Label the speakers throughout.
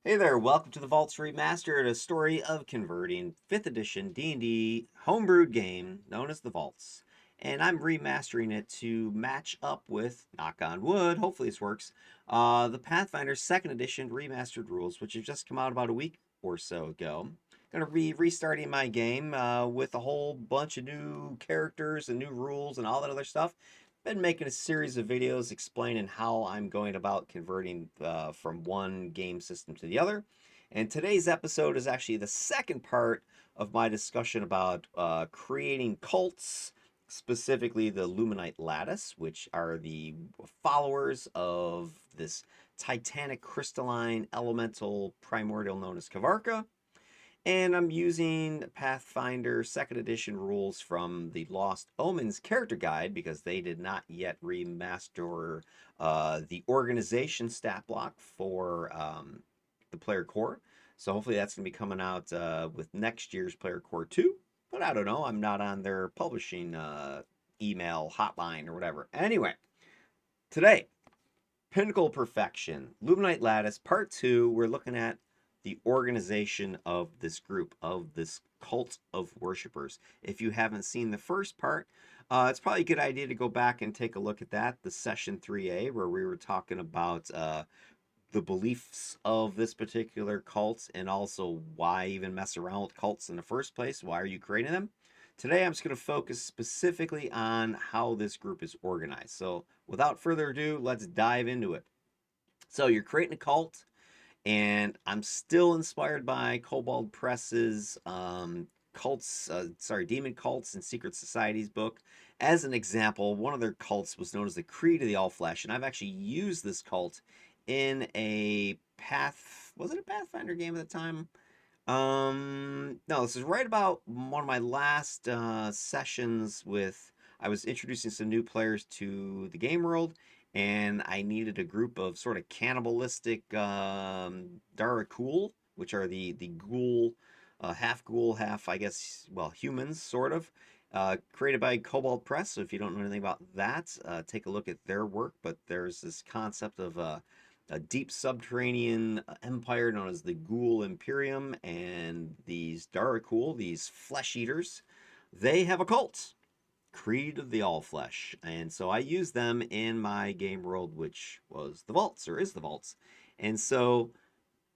Speaker 1: Hey there, welcome to the Vaults Remastered, a story of converting 5th edition D&D homebrewed game known as the Vaults. And I'm remastering it to match up with, knock on wood, hopefully this works, the Pathfinder 2nd edition remastered rules, which have just come out about a week or so ago. Gonna be restarting my game with a whole bunch of new characters and new rules and all that other stuff. Been making a series of videos explaining how I'm going about converting from one game system to the other. And today's episode is actually the second part of my discussion about creating cults, specifically the Luminite Lattice, which are the followers of this titanic crystalline elemental primordial known as Kvarca. And I'm using Pathfinder 2nd edition rules from the Lost Omens character guide because they did not yet remaster the organization stat block for the player core. So hopefully that's going to be coming out with next year's player core 2. But I don't know. I'm not on their publishing email hotline or whatever. Anyway, today, Pinnacle Perfection, Luminite Lattice, Part 2. We're looking at the organization of this group, of this cult of worshippers. If you haven't seen the first part, it's probably a good idea to go back and take a look at that, the session 3A, where we were talking about the beliefs of this particular cult and also why even mess around with cults in the first place. Why are you creating them? Today, I'm just going to focus specifically on how this group is organized. So, without further ado, let's dive into it. So, you're creating a cult, and I'm still inspired by Kobold Press's Demon Cults and Secret Societies book. As an example, one of their cults was known as the Creed of the All Flesh, and I've actually used this cult in was it a Pathfinder game at the time? No, this is right about one of my last sessions with. I was introducing some new players to the game world, and I needed a group of sort of cannibalistic Darakul, which are the ghoul, half, I guess, well, humans, sort of. Created by Cobalt Press. So if you don't know anything about that, take a look at their work. But there's this concept of a deep subterranean empire known as the Ghoul Imperium, and these Darakul, these flesh eaters, they have a cult, Creed of the All Flesh, and so I use them in my game world, which was the Vaults, or is the Vaults, and so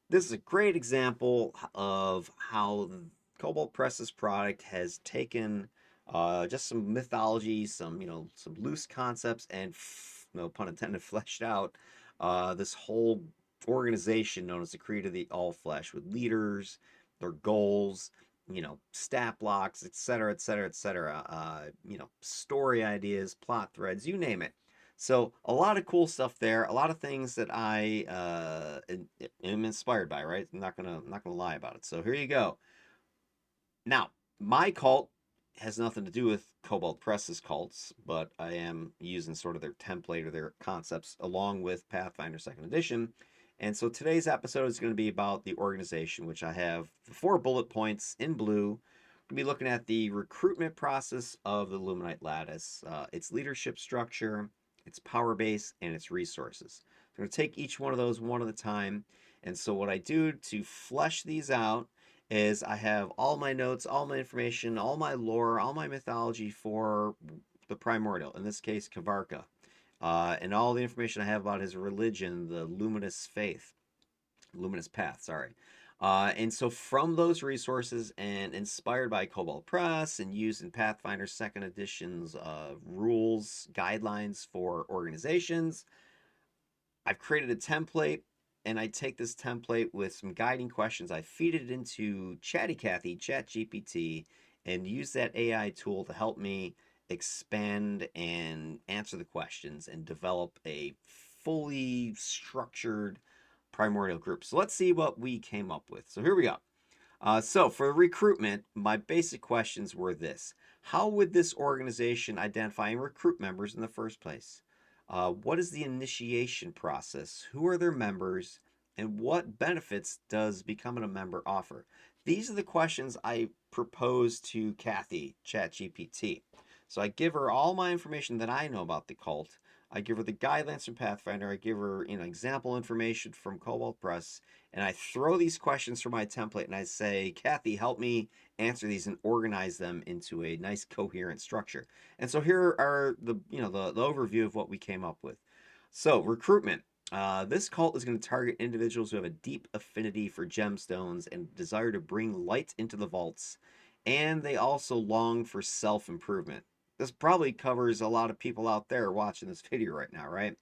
Speaker 1: this is a great example of how Cobalt Press's product has taken just some mythology, some loose concepts, and no pun intended, fleshed out this whole organization known as the Creed of the All Flesh with leaders, their goals, stat blocks, etc., etc., etc. Story ideas, plot threads, you name it. So a lot of cool stuff there. A lot of things that I am inspired by. Right, I'm not gonna lie about it. So here you go. Now, my cult has nothing to do with Cobalt Press's cults, but I am using sort of their template or their concepts along with Pathfinder Second Edition. And so today's episode is going to be about the organization, which I have 4 bullet points in blue. We'll be looking at the recruitment process of the Luminite Lattice, its leadership structure, its power base, and its resources. I'm going to take each one of those one at a time. And so what I do to flesh these out is I have all my notes, all my information, all my lore, all my mythology for the primordial, in this case, Kvarca, and all the information I have about his religion, the luminous path, sorry. And so from those resources and inspired by Cobalt Press and used in Pathfinder 2nd Edition's rules, guidelines for organizations, I've created a template, and I take this template with some guiding questions. I feed it into Chatty Cathy, ChatGPT, and use that AI tool to help me expand and answer the questions and develop a fully structured primordial group. So let's see what we came up with. So here we go. So for recruitment, my basic questions were this. How would this organization identify and recruit members in the first place? What is the initiation process? Who are their members? And what benefits does becoming a member offer? These are the questions I propose to Kathy, ChatGPT. So I give her all my information that I know about the cult. I give her the guidelines from Pathfinder. I give her, example information from Cobalt Press, and I throw these questions from my template, and I say, Kathy, help me answer these and organize them into a nice coherent structure. And so here are the overview of what we came up with. So recruitment. This cult is going to target individuals who have a deep affinity for gemstones and desire to bring light into the vaults, and they also long for self-improvement. This probably covers a lot of people out there watching this video right now, right?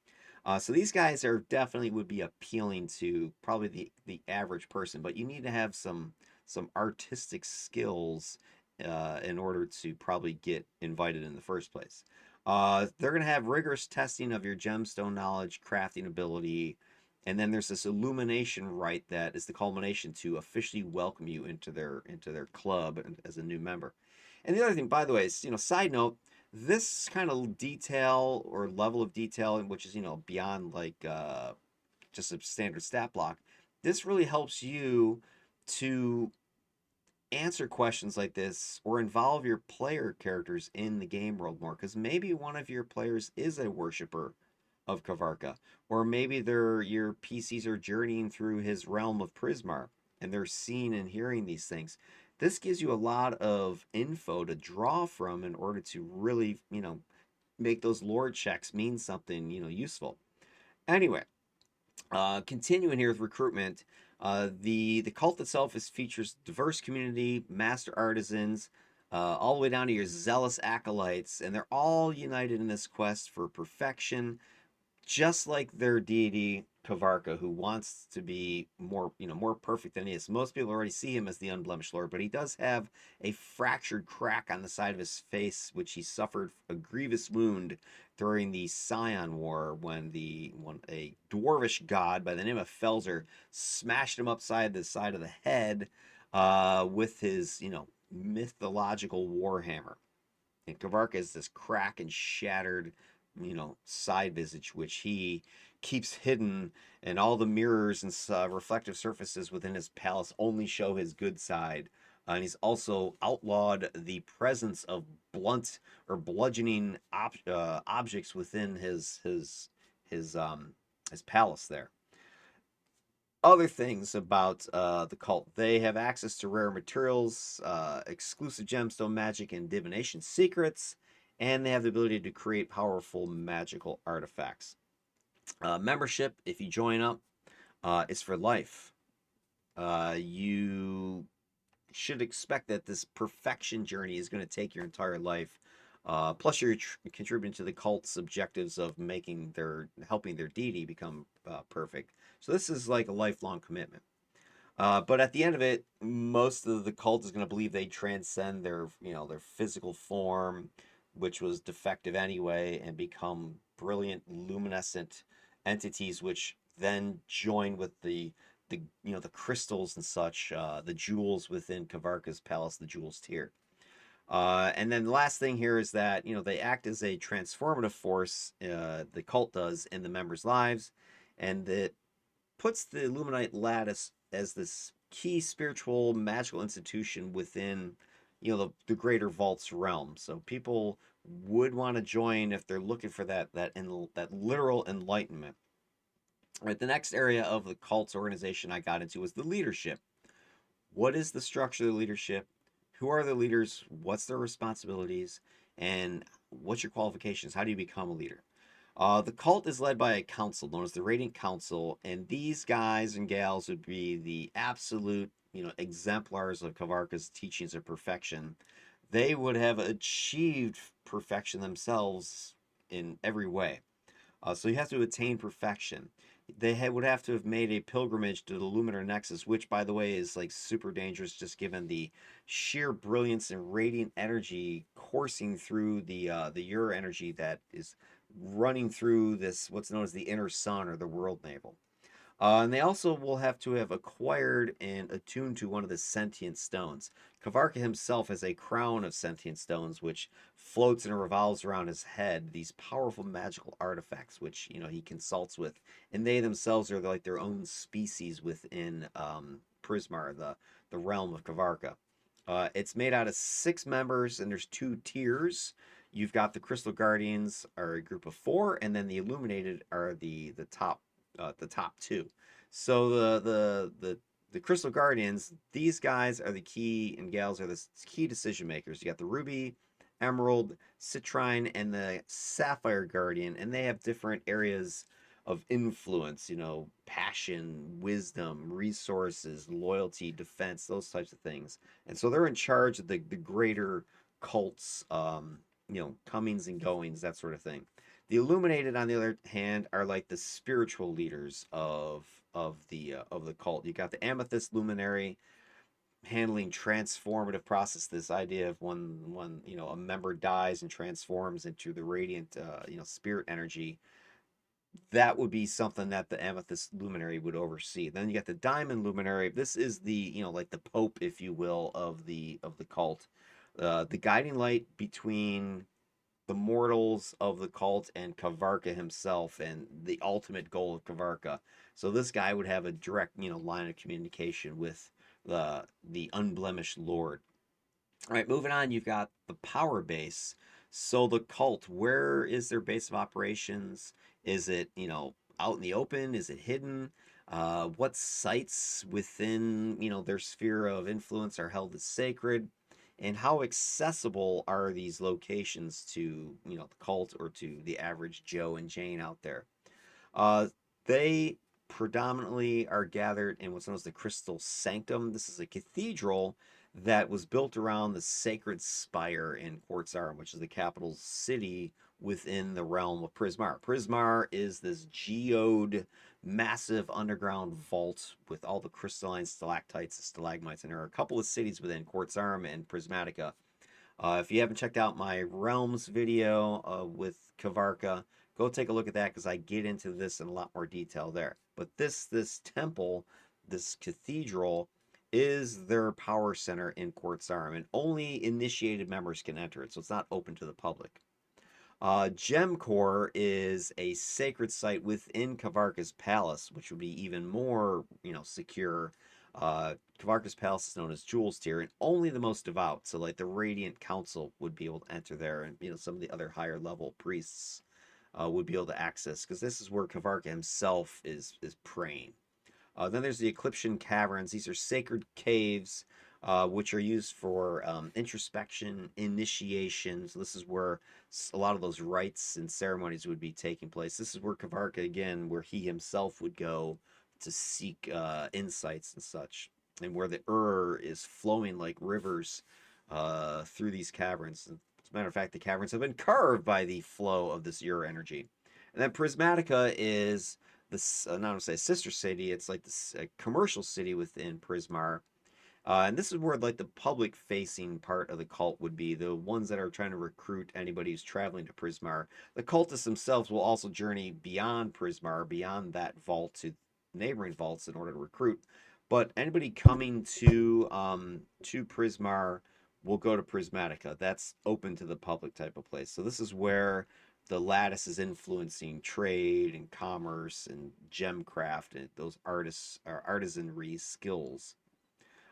Speaker 1: So these guys are definitely would be appealing to probably the average person, but you need to have some artistic skills in order to probably get invited in the first place. They're going to have rigorous testing of your gemstone knowledge, crafting ability, and then there's this illumination rite that is the culmination to officially welcome you into their club as a new member. And the other thing, by the way, is side note, this kind of detail or level of detail, which is beyond like just a standard stat block, this really helps you to answer questions like this or involve your player characters in the game world more, because maybe one of your players is a worshiper of Kvarca, or maybe your PCs are journeying through his realm of Prismar and they're seeing and hearing these things. This gives you a lot of info to draw from in order to really make those lore checks mean something useful. Anyway, continuing here with recruitment, the cult itself features diverse community, master artisans, all the way down to your zealous acolytes, and they're all united in this quest for perfection, just like their deity Kvarca, who wants to be more perfect than he is. Most people already see him as the unblemished Lord, but he does have a fractured crack on the side of his face, which he suffered a grievous wound during the Scion War when a dwarvish god by the name of Felzer smashed him upside the side of the head with his mythological warhammer. And Kvarka is this crack and shattered, side visage, which he keeps hidden, and all the mirrors and reflective surfaces within his palace only show his good side. And he's also outlawed the presence of blunt or bludgeoning objects within his palace there. Other things about the cult: they have access to rare materials, exclusive gemstone magic and divination secrets, and they have the ability to create powerful magical artifacts. Membership, if you join up, is for life. You should expect that this perfection journey is going to take your entire life. Plus, you're contributing to the cult's objectives of helping their deity become perfect. So this is like a lifelong commitment. But at the end of it, most of the cult is going to believe they transcend their physical form, which was defective anyway, and become brilliant, luminescent entities, which then join with the crystals and such, the jewels within Kvarka's palace, the jewels tier. And then the last thing here is that they act as a transformative force. The cult does in the members' lives, and it puts the Luminite Lattice as this key spiritual magical institution within the greater vaults realm. So people would want to join if they're looking for that literal enlightenment. All right, the next area of the cult's organization I got into was the leadership. What is the structure of the leadership? Who are the leaders? What's their responsibilities? And what's your qualifications? How do you become a leader? The cult is led by a council known as the Radiant Council, and these guys and gals would be the absolute, exemplars of Kvarka's teachings of perfection. They would have achieved perfection themselves in every way. So you have to attain perfection. They would have to have made a pilgrimage to the Luminar Nexus, which, by the way, is like super dangerous, just given the sheer brilliance and radiant energy coursing through the Ur energy that is running through this what's known as the inner sun or the world navel. And they also will have to have acquired and attuned to one of the sentient stones. Kvarka himself has a crown of sentient stones which floats and revolves around his head, these powerful magical artifacts which he consults with, and they themselves are like their own species within Prismar, the realm of Kvarka. It's made out of 6 members, and there's 2 tiers. You've got the Crystal Guardians are a group of four, and then the Illuminated are the top two. So the Crystal Guardians, these guys are the key and gals are the key decision makers. You got the Ruby, Emerald, Citrine, and the Sapphire Guardian, and they have different areas of influence, passion, wisdom, resources, loyalty, defense, those types of things. And so they're in charge of the greater cults, comings and goings, that sort of thing. The Illuminated, on the other hand, are like the spiritual leaders of the cult. You got the Amethyst Luminary handling transformative process. This idea of when a member dies and transforms into the radiant spirit energy, that would be something that the Amethyst Luminary would oversee. Then you got the Diamond Luminary. This is the like the Pope, if you will, of the cult, the guiding light between the mortals of the cult and Kvarca himself, and the ultimate goal of Kvarca. So this guy would have a direct line of communication with the unblemished Lord. All right, moving on, you've got the power base. So the cult, where is their base of operations? Is it, out in the open? Is it hidden? What sites within, their sphere of influence are held as sacred? And how accessible are these locations to, the cult or to the average Joe and Jane out there? They predominantly are gathered in what's known as the Crystal Sanctum. This is a cathedral that was built around the sacred spire in Kvarca, which is the capital city within the realm of Prismar. Prismar is this geode, massive underground vault with all the crystalline stalactites and stalagmites, and there are a couple of cities within Kvarca and Prismatica. If you haven't checked out my Realms video with Kvarca, go take a look at that because I get into this in a lot more detail there. But this temple, this cathedral, is their power center in Kvarca, and only initiated members can enter it, so it's not open to the public. Gem Core is a sacred site within Kvarca's palace, which would be even more, secure. Kvarca's palace is known as Jewel's Tier, and only the most devout, so like the Radiant Council, would be able to enter there, and some of the other higher level priests would be able to access, because this is where Kvarca himself is praying. Then there's the Ecliptian Caverns. These are sacred caves, which are used for introspection, initiation. So this is where a lot of those rites and ceremonies would be taking place. This is where Kvarca, again, where he himself would go to seek insights and such, and where the is flowing like rivers through these caverns. As a matter of fact, the caverns have been carved by the flow of this energy. And then Prismatica is this, not to say sister city, it's like this commercial city within Prismar. And this is where like the public facing part of the cult would be, the ones that are trying to recruit anybody who's traveling to Prismar. The cultists themselves will also journey beyond Prismar, beyond that vault, to neighboring vaults in order to recruit. But anybody coming to Prismar will go to Prismatica. That's open to the public type of place. So this is where the Lattice is influencing trade and commerce and gemcraft and those artists or artisanry skills.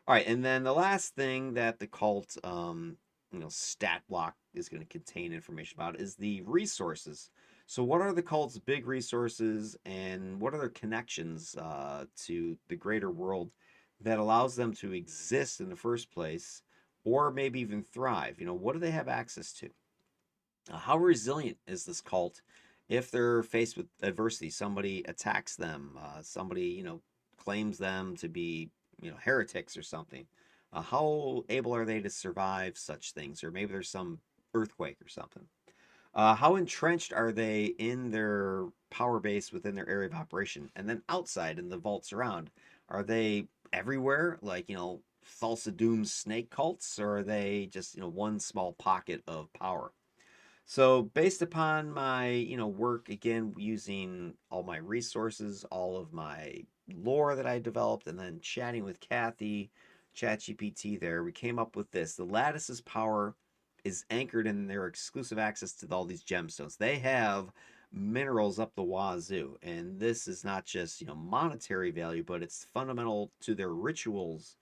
Speaker 1: All right, and then the last thing that the cult, stat block is going to contain information about is the resources. So, what are the cult's big resources, and what are their connections to the greater world that allows them to exist in the first place, or maybe even thrive? What do they have access to? How resilient is this cult if they're faced with adversity? Somebody attacks them, somebody, claims them to be, heretics or something. How able are they to survive such things? Or maybe there's some earthquake or something. How entrenched are they in their power base within their area of operation? And then outside in the vaults around, are they everywhere, like, Thulsa Doom's snake cults? Or are they just, one small pocket of power? So based upon my, work, again, using all my resources, all of my lore that I developed, and then chatting with Kathy, ChatGPT there, we came up with this. The Lattice's power is anchored in their exclusive access to all these gemstones. They have minerals up the wazoo, and this is not just, monetary value, but it's fundamental to their rituals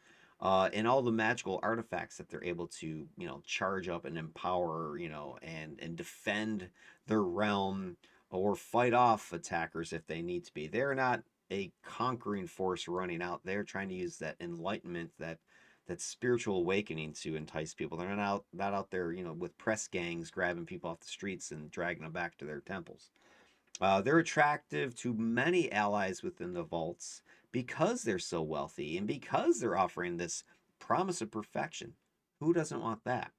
Speaker 1: and all the magical artifacts that they're able to, charge up and empower, and defend their realm or fight off attackers if they need to be. They're not a conquering force running out. They're trying to use that enlightenment, that spiritual awakening to entice people. They're not out there, with press gangs grabbing people off the streets and dragging them back to their temples. They're attractive to many allies within the vaults because they're so wealthy and because they're offering this promise of perfection. Who doesn't want that?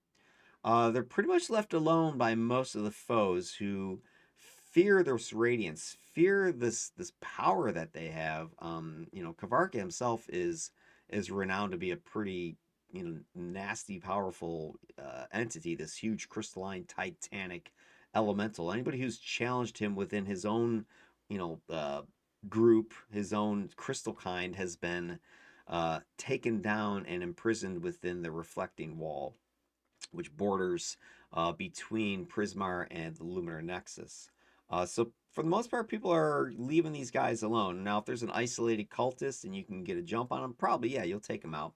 Speaker 1: They're pretty much left alone by most of the foes who fear this radiance, fear this power that they have. Kvarca himself is renowned to be a pretty nasty, powerful entity. This huge crystalline, titanic elemental. Anybody who's challenged him within his own, you know, uh, group, his own crystal kind, has been taken down and imprisoned within the reflecting wall, which borders between Prismar and the Luminar Nexus. So for the most part, people are leaving these guys alone. Now, if there's an isolated cultist and you can get a jump on them, probably, yeah, you'll take them out.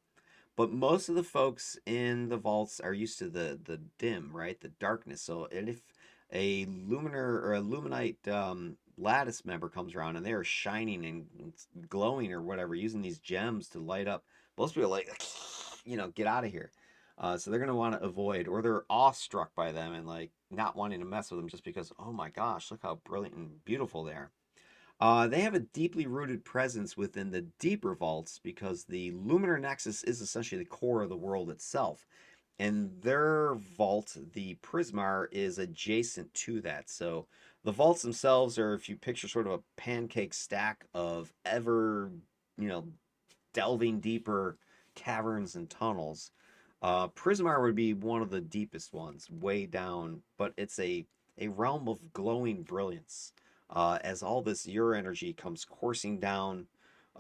Speaker 1: But most of the folks in the vaults are used to the dim, right? The darkness. So, and if a luminar or a luminite lattice member comes around and they're shining and glowing or whatever, using these gems to light up, most people are like, get out of here. So they're gonna want to avoid, or they're awestruck by them and like not wanting to mess with them just because, oh my gosh, look how brilliant and beautiful they are. They have a deeply rooted presence within the deeper vaults because the Luminar Nexus is essentially the core of the world itself. And their vault, the Prismar, is adjacent to that. So the vaults themselves are, if you picture sort of a pancake stack of ever, you know, delving deeper caverns and tunnels. Prismar would be one of the deepest ones, way down, but it's a realm of glowing brilliance. As all this your energy comes coursing down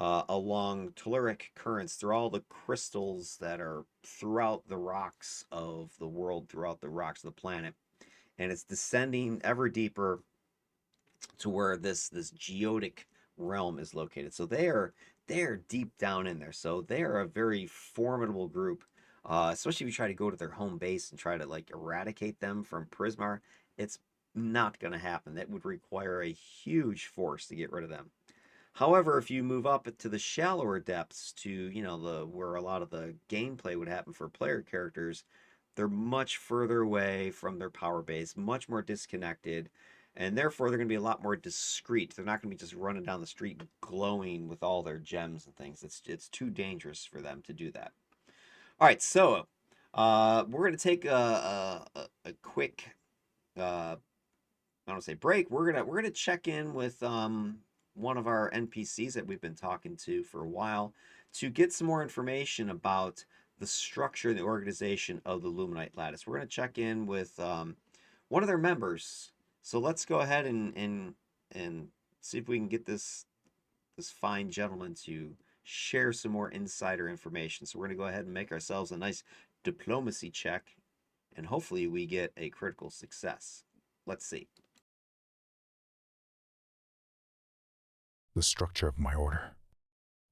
Speaker 1: along telluric currents through all the crystals that are throughout the rocks of the world, throughout the rocks of the planet, and it's descending ever deeper to where this geotic realm is located. So they're deep down in there. So they are a very formidable group, especially if you try to go to their home base and try to like eradicate them from Prismar. It's not going to happen. That would require a huge force to get rid of them. However, if you move up to the shallower depths to, the where a lot of the gameplay would happen for player characters, they're much further away from their power base, much more disconnected, and therefore they're going to be a lot more discreet. They're not going to be just running down the street glowing with all their gems and things. It's too dangerous for them to do that. All right, so we're going to take a quick I don't say break. We're gonna check in with one of our NPCs that we've been talking to for a while to get some more information about the structure and the organization of the Luminite Lattice. We're gonna check in with one of their members. So let's go ahead and see if we can get this fine gentleman to share some more insider information. So we're gonna go ahead and make ourselves a nice diplomacy check, and hopefully we get a critical success. Let's see.
Speaker 2: The structure of my order.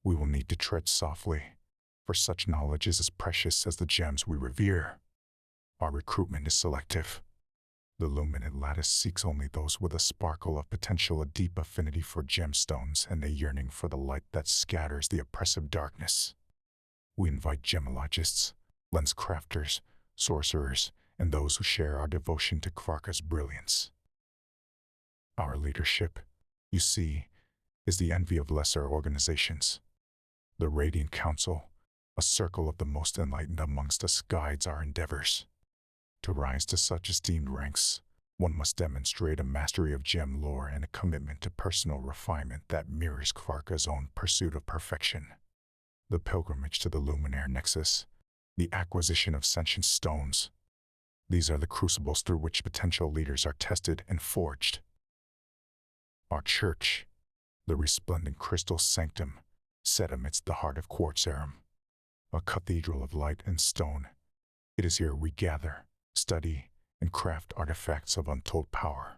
Speaker 2: We will need to tread softly, for such knowledge is as precious as the gems we revere. Our recruitment is selective. The Illuminated Lattice seeks only those with a sparkle of potential, a deep affinity for gemstones, and a yearning for the light that scatters the oppressive darkness. We invite gemologists, lens crafters, sorcerers, and those who share our devotion to Kvarca's brilliance. Our leadership, you see, is the envy of lesser organizations. The Radiant Council, a circle of the most enlightened amongst us, guides our endeavors. To rise to such esteemed ranks, one must demonstrate a mastery of gem lore and a commitment to personal refinement that mirrors Kvarca's own pursuit of perfection. The pilgrimage to the Luminaire Nexus, the acquisition of sentient stones, these are the crucibles through which potential leaders are tested and forged. Our church, the resplendent Crystal Sanctum, set amidst the heart of Quartzarum, a cathedral of light and stone. It is here we gather, study, and craft artifacts of untold power.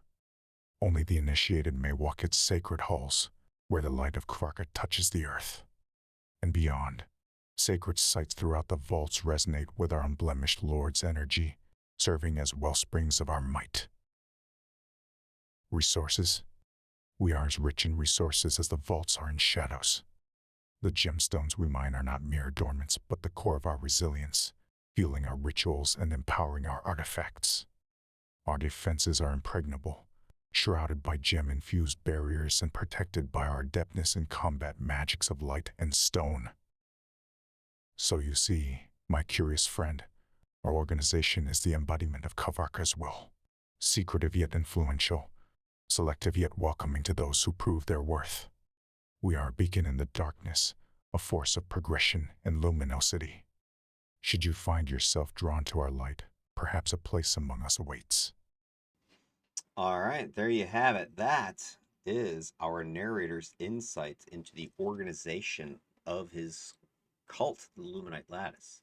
Speaker 2: Only the initiated may walk its sacred halls, where the light of Kvarca touches the earth. And beyond, Sacred sites throughout the vaults resonate with our unblemished Lord's energy, serving as wellsprings of our might. Resources. We are as rich in resources as the vaults are in shadows. The gemstones we mine are not mere adornments, but the core of our resilience, fueling our rituals and empowering our artifacts. Our defenses are impregnable, shrouded by gem-infused barriers and protected by our adeptness in combat magics of light and stone. So you see, my curious friend, our organization is the embodiment of Kvarca's will, secretive yet influential, selective yet welcoming to those who prove their worth. We are a beacon in the darkness, a force of progression and luminosity. Should you find yourself drawn to our light, perhaps a place among us awaits.
Speaker 1: All right, there you have it. That is our narrator's insight into the organization of his cult, the Luminite Lattice.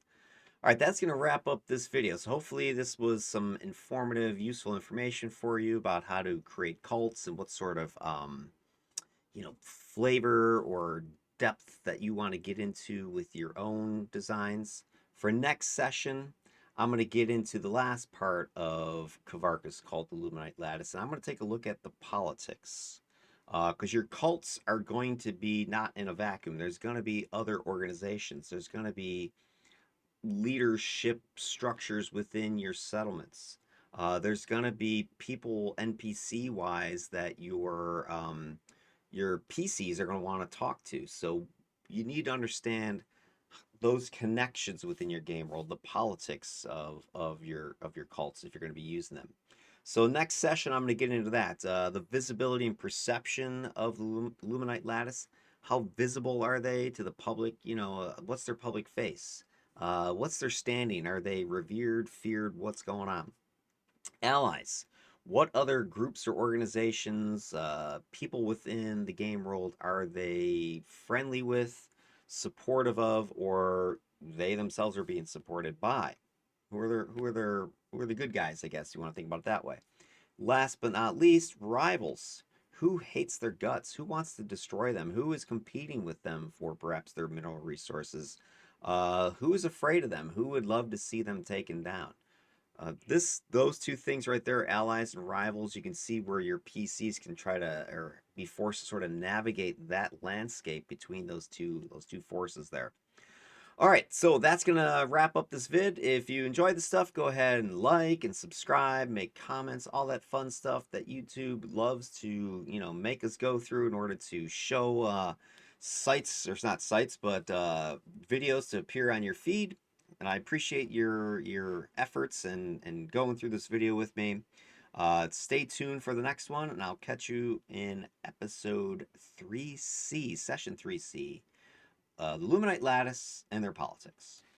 Speaker 1: All right, that's going to wrap up this video. So hopefully this was some informative, useful information for you about how to create cults and what sort of, flavor or depth that you want to get into with your own designs. For next session, I'm going to get into the last part of Kvarca's cult, the Luminite Lattice, and I'm going to take a look at the politics. Because your cults are going to be not in a vacuum. There's going to be other organizations. There's going to be leadership structures within your settlements. There's going to be people NPC wise that your PCs are going to want to talk to. So you need to understand those connections within your game world, the politics of your cults if you're going to be using them. So next session, I'm going to get into that. The visibility and perception of the Luminite Lattice. How visible are they to the public? What's their public face? What's their standing? Are they revered, feared? What's going on? Allies. What other groups or organizations, people within the game world, are they friendly with, supportive of, or they themselves are being supported by? Who are the good guys? I guess you want to think about it that way. Last but not least, rivals. Who hates their guts? Who wants to destroy them? Who is competing with them for perhaps their mineral resources? Who is afraid of them? Who would love to see them taken down? Those two things right there, allies and rivals, you can see where your PCs can try to or be forced to sort of navigate that landscape between those two forces there. All right, so that's gonna wrap up this vid. If you enjoyed the stuff, go ahead and like and subscribe, make comments, all that fun stuff that YouTube loves to make us go through in order to show sites, or not sites, but videos to appear on your feed. And I appreciate your efforts and going through this video with me. Stay tuned for the next one, and I'll catch you in episode 3C, session 3C, the Luminite Lattice and their politics.